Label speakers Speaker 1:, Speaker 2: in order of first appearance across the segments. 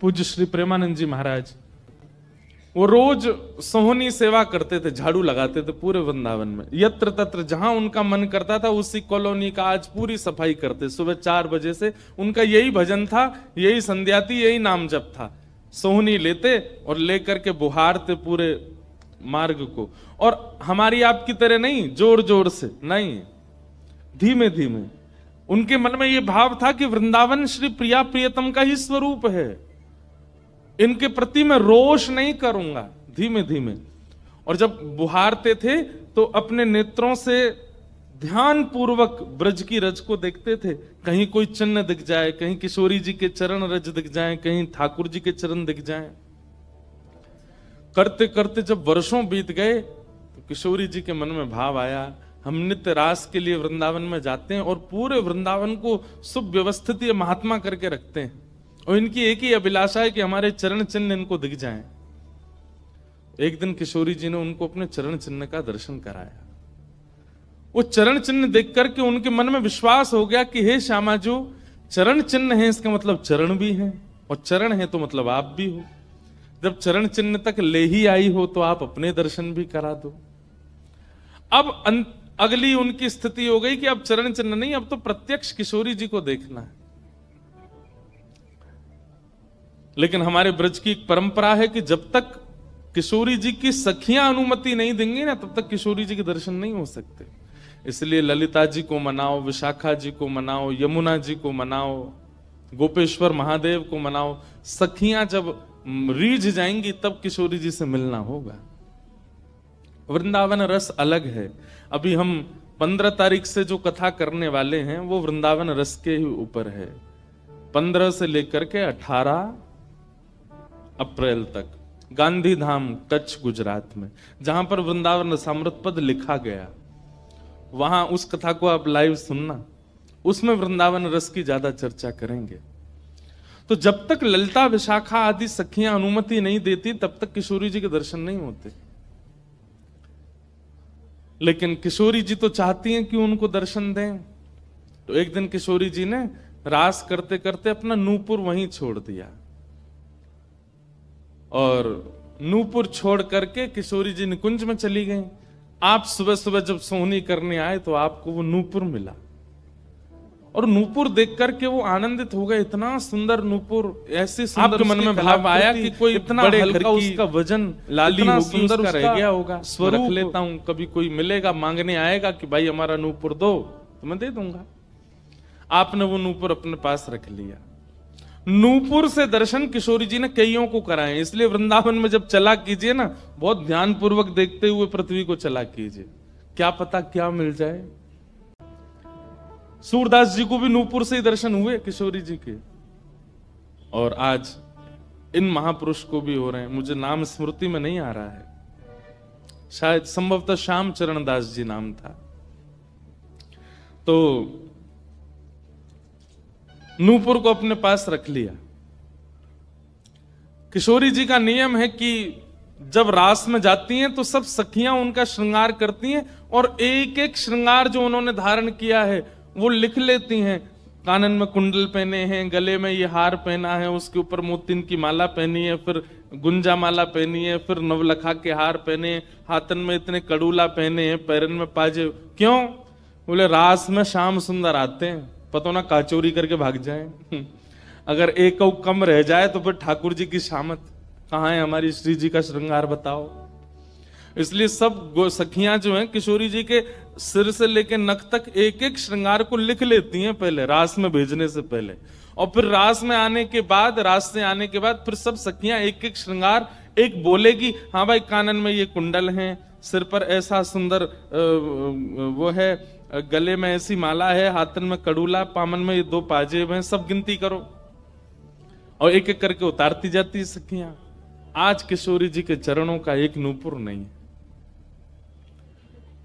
Speaker 1: पूज्य श्री प्रेमानंद जी महाराज वो रोज सोहनी सेवा करते थे, झाड़ू लगाते थे पूरे वृंदावन में, यत्र तत्र जहां उनका मन करता था उसी कॉलोनी का आज पूरी सफाई करते। सुबह 4 बजे से उनका यही भजन था, यही संध्या थी, यही नाम जप था। सोहनी लेते और लेकर के बुहारते पूरे मार्ग को, और हमारी आपकी तरह नहीं जोर जोर से, नहीं, धीमे धीमे। उनके मन में यह भाव था कि वृंदावन श्री प्रिया प्रियतम का ही स्वरूप है, इनके प्रति मैं रोष नहीं करूंगा, धीमे धीमे। और जब बुहारते थे तो अपने नेत्रों से ध्यान पूर्वक ब्रज की रज को देखते थे, कहीं कोई चिन्ह दिख जाए, कहीं किशोरी जी के चरण रज दिख जाए, कहीं ठाकुर जी के चरण दिख जाए। करते करते जब वर्षों बीत गए तो किशोरी जी के मन में भाव आया, हम नित्य रास के लिए वृंदावन में जाते हैं और पूरे वृंदावन को सुव्यवस्थित महात्मा करके रखते हैं, और इनकी एक ही अभिलाषा है कि हमारे चरण चिन्ह इनको दिख जाएं। एक दिन किशोरी जी ने उनको अपने चरण चिन्ह का दर्शन कराया। वो चरण चिन्ह देख करके उनके मन में विश्वास हो गया कि हे श्यामा जो चरण चिन्ह है इसका मतलब चरण भी है, और चरण है तो मतलब आप भी हो। जब चरण चिन्ह तक ले ही आई हो तो आप अपने दर्शन भी करा दो। अब अगली उनकी स्थिति हो गई कि अब चरण चिन्ह नहीं, अब तो प्रत्यक्ष किशोरी जी को देखना है। लेकिन हमारे ब्रज की एक परंपरा है कि जब तक किशोरी जी की सखियां अनुमति नहीं देंगी ना, तब तक किशोरी जी के दर्शन नहीं हो सकते। इसलिए ललिता जी को मनाओ, विशाखा जी को मनाओ, यमुना जी को मनाओ, गोपेश्वर महादेव को मनाओ, सखियां जब रीझ जाएंगी तब किशोरी जी से मिलना होगा। वृंदावन रस अलग है। अभी हम 15 तारीख से जो कथा करने वाले हैं वो वृंदावन रस के ही ऊपर है। 15 से लेकर के 18 अप्रैल तक गांधी धाम कच्छ गुजरात में, जहां पर वृंदावन रसामृत पद लिखा गया, वहां उस कथा को आप लाइव सुनना, उसमें वृंदावन रस की ज्यादा चर्चा करेंगे। तो जब तक ललिता विशाखा आदि सखियां अनुमति नहीं देती तब तक किशोरी जी के दर्शन नहीं होते। लेकिन किशोरी जी तो चाहती हैं कि उनको दर्शन दें। तो एक दिन किशोरी जी ने रास करते करते अपना नूपुर वहीं छोड़ दिया, और नूपुर छोड़ करके किशोरी जी निकुंज में चली गई। आप सुबह सुबह जब सोहनी करने आए तो आपको वो नूपुर मिला, और नूपुर देख करके वो आनंदित हो गए। इतना सुंदर नूपुर, ऐसे सुंदर, आपके मन में भाव आया कि कोई इतना बड़े हल्का उसका वजन, लाली होगी, सुंदर उसका रह गया होगा, स्वरूप लेता हूं, कभी कोई मिलेगा मांगने आएगा कि भाई हमारा नूपुर दो तो मैं दे दूंगा। आपने वो नूपुर अपने पास रख लिया। नूपुर से दर्शन किशोरी जी ने कईयों को कराए। इसलिए वृंदावन में जब चला कीजिए ना, बहुत ध्यान पूर्वक देखते हुए पृथ्वी को चला कीजिए, क्या पता क्या मिल जाए। सूरदास जी को भी नूपुर से ही दर्शन हुए किशोरी जी के, और आज इन महापुरुष को भी हो रहे हैं। मुझे नाम स्मृति में नहीं आ रहा है, शायद संभवतः श्याम चरण दास जी नाम था। तो नूपुर को अपने पास रख लिया। किशोरी जी का नियम है कि जब रास में जाती हैं तो सब सखियां उनका श्रृंगार करती हैं, और एक एक श्रृंगार जो उन्होंने धारण किया है वो लिख लेती हैं। कानन में कुंडल पहने हैं, गले में ये हार पहना है, उसके ऊपर मोतिन की माला पहनी है, फिर गुंजा माला पहनी है, फिर नवलखा के हार पहने, हाथन में इतने कड़ूला पहने हैं, पैरन में पाजे। क्यों? बोले रास में श्याम सुंदर आते हैं, पता ना काचोरी करके भाग जाए। अगर एक कम रह जाए तो फिर ठाकुर जी की शामत कहाँ है, हमारी श्री जी का श्रृंगार बताओ। इसलिए सब सखियां जो हैं किशोरी जी के सिर से लेकर नख तक एक एक श्रृंगार को लिख लेती हैं पहले, रास में भेजने से पहले। और फिर रास में आने के बाद, रास से आने के बाद फिर सब सखियां एक एक श्रृंगार, एक बोलेगी हाँ भाई कानन में ये कुंडल हैं, सिर पर ऐसा सुंदर वो है, गले में ऐसी माला है, हाथन में कड़ूला, पामन में ये 2 पाजेब हैं, सब गिनती करो। और एक एक करके उतारती जाती है सखियां। आज किशोरी जी के चरणों का एक नूपुर नहीं।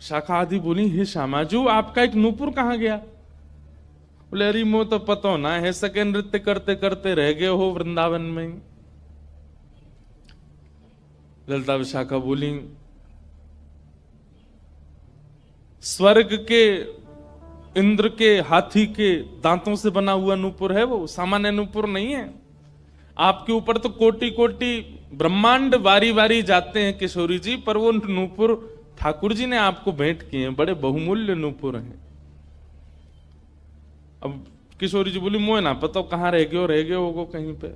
Speaker 1: शाखा आदि बोली हे श्यामाजू आपका एक नूपुर कहां गया? बोले अरे मो तो पता ना है, सके नृत्य करते करते रह गए हो वृंदावन में। ललिता विशाखा बोली स्वर्ग के इंद्र के हाथी के दांतों से बना हुआ नूपुर है, वो सामान्य नूपुर नहीं है। आपके ऊपर तो कोटि कोटि ब्रह्मांड बारी बारी जाते हैं किशोरी जी, पर वो नूपुर ठाकुर जी ने आपको भेंट किए हैं, बड़े बहुमूल्य नूपुर हैं। अब किशोरी जी बोली मोए ना पता कहाँ रह गए वो कहीं पे।